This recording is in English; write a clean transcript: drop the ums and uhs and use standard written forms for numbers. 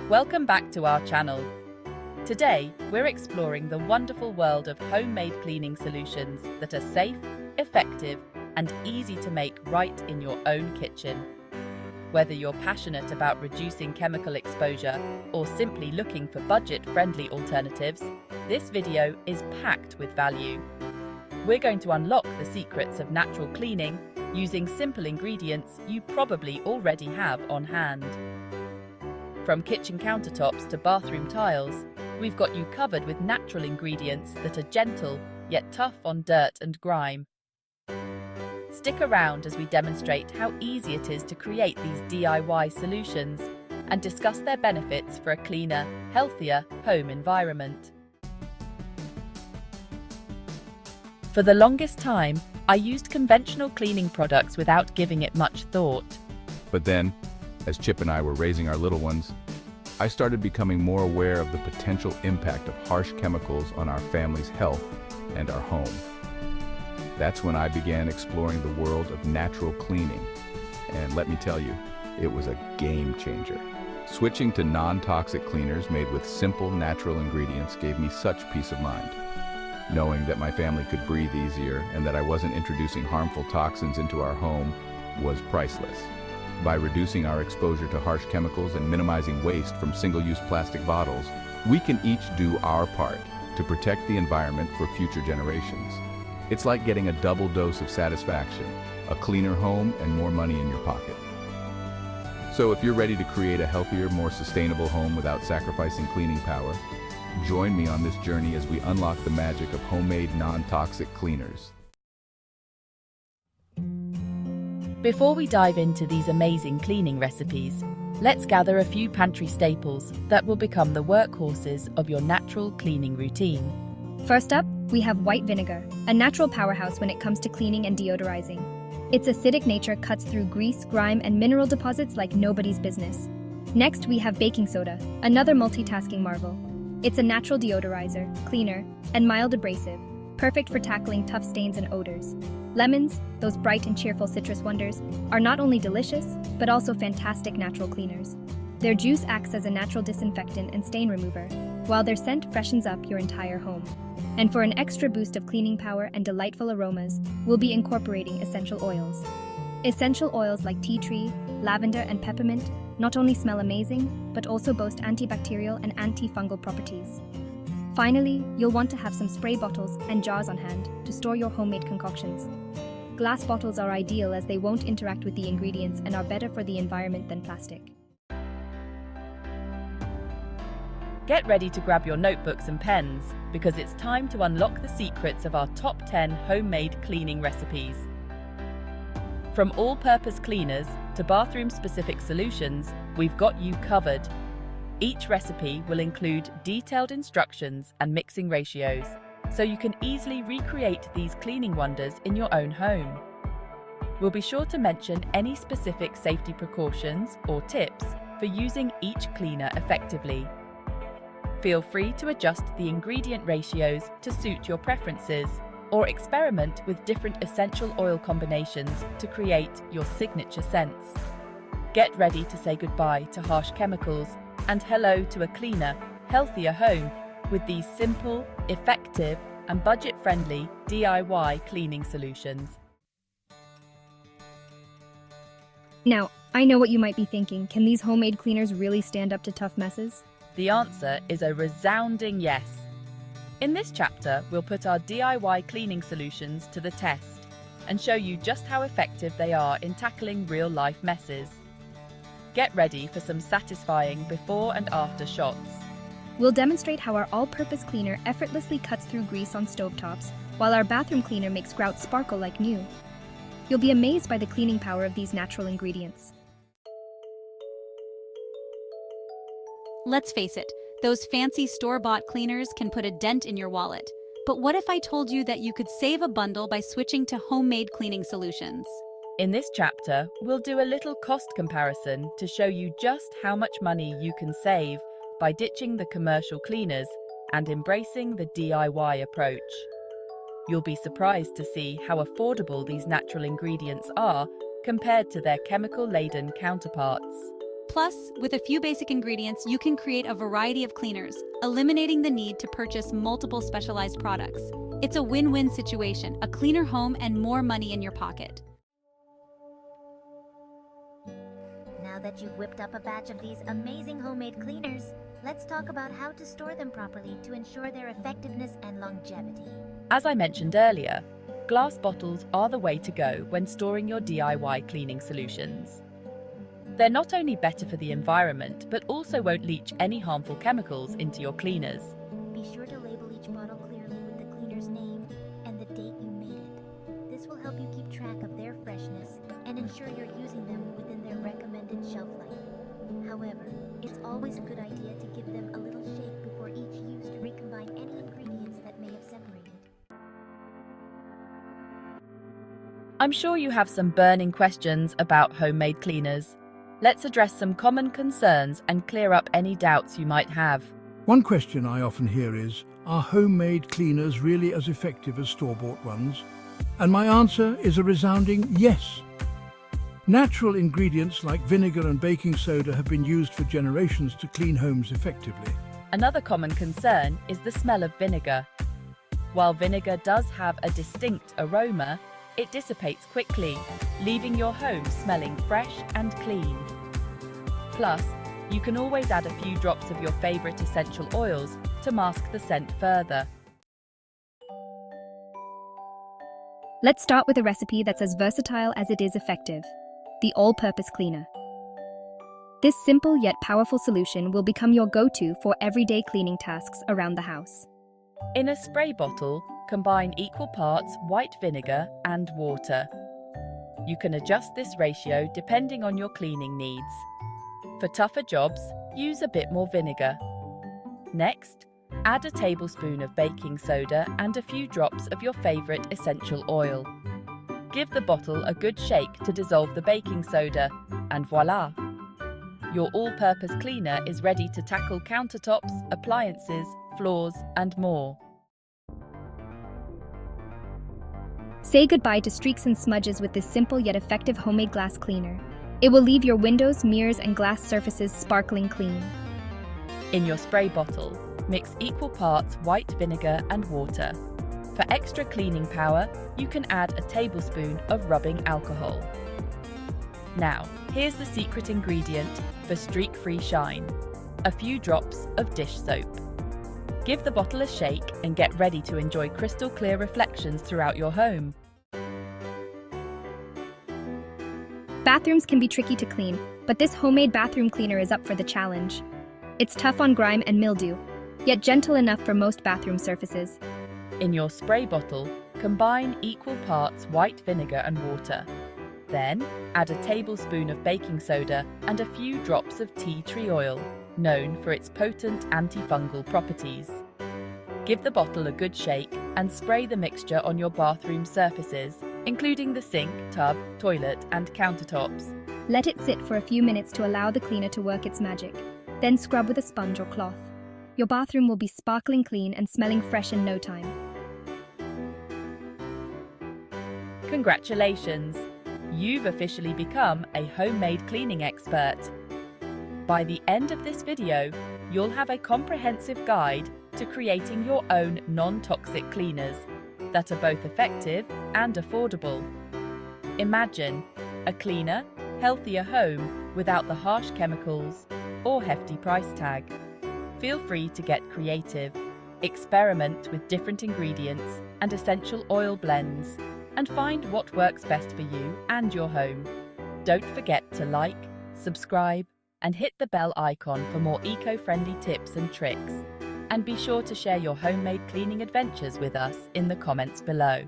Welcome back to our channel. Today, we're exploring the wonderful world of homemade cleaning solutions that are safe, effective, and easy to make right in your own kitchen. Whether you're passionate about reducing chemical exposure or simply looking for budget-friendly alternatives, this video is packed with value. We're going to unlock the secrets of natural cleaning using simple ingredients you probably already have on hand. From kitchen countertops to bathroom tiles, we've got you covered with natural ingredients that are gentle yet tough on dirt and grime. Stick around as we demonstrate how easy it is to create these DIY solutions and discuss their benefits for a cleaner, healthier home environment. For the longest time, I used conventional cleaning products without giving it much thought. But then, as Chip and I were raising our little ones, I started becoming more aware of the potential impact of harsh chemicals on our family's health and our home. That's when I began exploring the world of natural cleaning. And let me tell you, it was a game changer. Switching to non-toxic cleaners made with simple, natural ingredients gave me such peace of mind. Knowing that my family could breathe easier and that I wasn't introducing harmful toxins into our home was priceless. By reducing our exposure to harsh chemicals and minimizing waste from single-use plastic bottles, we can each do our part to protect the environment for future generations. It's like getting a double dose of satisfaction, a cleaner home and more money in your pocket. So if you're ready to create a healthier, more sustainable home without sacrificing cleaning power, join me on this journey as we unlock the magic of homemade non-toxic cleaners. Before we dive into these amazing cleaning recipes, let's gather a few pantry staples that will become the workhorses of your natural cleaning routine. First up, we have white vinegar, a natural powerhouse when it comes to cleaning and deodorizing. Its acidic nature cuts through grease, grime, and mineral deposits like nobody's business. Next, we have baking soda, another multitasking marvel. It's a natural deodorizer, cleaner, and mild abrasive, perfect for tackling tough stains and odors. Lemons, those bright and cheerful citrus wonders, are not only delicious, but also fantastic natural cleaners. Their juice acts as a natural disinfectant and stain remover, while their scent freshens up your entire home. And for an extra boost of cleaning power and delightful aromas, we'll be incorporating essential oils. Essential oils like tea tree, lavender, and peppermint not only smell amazing, but also boast antibacterial and antifungal properties. Finally, you'll want to have some spray bottles and jars on hand to store your homemade concoctions. Glass bottles are ideal as they won't interact with the ingredients and are better for the environment than plastic. Get ready to grab your notebooks and pens, because it's time to unlock the secrets of our top 10 homemade cleaning recipes. From all-purpose cleaners to bathroom-specific solutions, we've got you covered. Each recipe will include detailed instructions and mixing ratios, so you can easily recreate these cleaning wonders in your own home. We'll be sure to mention any specific safety precautions or tips for using each cleaner effectively. Feel free to adjust the ingredient ratios to suit your preferences, or experiment with different essential oil combinations to create your signature scents. Get ready to say goodbye to harsh chemicals and hello to a cleaner, healthier home with these simple, effective, and budget-friendly DIY cleaning solutions. Now, I know what you might be thinking. Can these homemade cleaners really stand up to tough messes? The answer is a resounding yes. In this chapter, we'll put our DIY cleaning solutions to the test and show you just how effective they are in tackling real-life messes. Get ready for some satisfying before and after shots. We'll demonstrate how our all-purpose cleaner effortlessly cuts through grease on stovetops, while our bathroom cleaner makes grouts sparkle like new. You'll be amazed by the cleaning power of these natural ingredients. Let's face it, those fancy store-bought cleaners can put a dent in your wallet. But what if I told you that you could save a bundle by switching to homemade cleaning solutions? In this chapter, we'll do a little cost comparison to show you just how much money you can save by ditching the commercial cleaners and embracing the DIY approach. You'll be surprised to see how affordable these natural ingredients are compared to their chemical-laden counterparts. Plus, with a few basic ingredients, you can create a variety of cleaners, eliminating the need to purchase multiple specialized products. It's a win-win situation, a cleaner home and more money in your pocket. Now that you've whipped up a batch of these amazing homemade cleaners, let's talk about how to store them properly to ensure their effectiveness and longevity. As I mentioned earlier, glass bottles are the way to go when storing your DIY cleaning solutions. They're not only better for the environment, but also won't leach any harmful chemicals into your cleaners. Be sure to label each bottle clearly with the cleaner's name and the date you made it. This will help you keep track of their freshness and ensure you're using them within their recommended shelf life. However, it's always a good idea to give them a little shake before each use to recombine any ingredients that may have separated. I'm sure you have some burning questions about homemade cleaners. Let's address some common concerns and clear up any doubts you might have. One question I often hear is, are homemade cleaners really as effective as store-bought ones? And my answer is a resounding yes. Natural ingredients like vinegar and baking soda have been used for generations to clean homes effectively. Another common concern is the smell of vinegar. While vinegar does have a distinct aroma, it dissipates quickly, leaving your home smelling fresh and clean. Plus, you can always add a few drops of your favorite essential oils to mask the scent further. Let's start with a recipe that's as versatile as it is effective: the all-purpose cleaner. This simple yet powerful solution will become your go-to for everyday cleaning tasks around the house. In a spray bottle, combine equal parts white vinegar and water. You can adjust this ratio depending on your cleaning needs. For tougher jobs, use a bit more vinegar. Next, add a tablespoon of baking soda and a few drops of your favorite essential oil. Give the bottle a good shake to dissolve the baking soda, and voila! Your all-purpose cleaner is ready to tackle countertops, appliances, floors, and more. Say goodbye to streaks and smudges with this simple yet effective homemade glass cleaner. It will leave your windows, mirrors, and glass surfaces sparkling clean. In your spray bottle, mix equal parts white vinegar and water. For extra cleaning power, you can add a tablespoon of rubbing alcohol. Now, here's the secret ingredient for streak-free shine: a few drops of dish soap. Give the bottle a shake and get ready to enjoy crystal clear reflections throughout your home. Bathrooms can be tricky to clean, but this homemade bathroom cleaner is up for the challenge. It's tough on grime and mildew, yet gentle enough for most bathroom surfaces. In your spray bottle, combine equal parts white vinegar and water. Then, add a tablespoon of baking soda and a few drops of tea tree oil, known for its potent antifungal properties. Give the bottle a good shake and spray the mixture on your bathroom surfaces, including the sink, tub, toilet, and countertops. Let it sit for a few minutes to allow the cleaner to work its magic. Then scrub with a sponge or cloth. Your bathroom will be sparkling clean and smelling fresh in no time. Congratulations! You've officially become a homemade cleaning expert. By the end of this video, you'll have a comprehensive guide to creating your own non-toxic cleaners that are both effective and affordable. Imagine a cleaner, healthier home without the harsh chemicals or hefty price tag. Feel free to get creative, experiment with different ingredients and essential oil blends, and find what works best for you and your home. Don't forget to like, subscribe, and hit the bell icon for more eco-friendly tips and tricks. And be sure to share your homemade cleaning adventures with us in the comments below.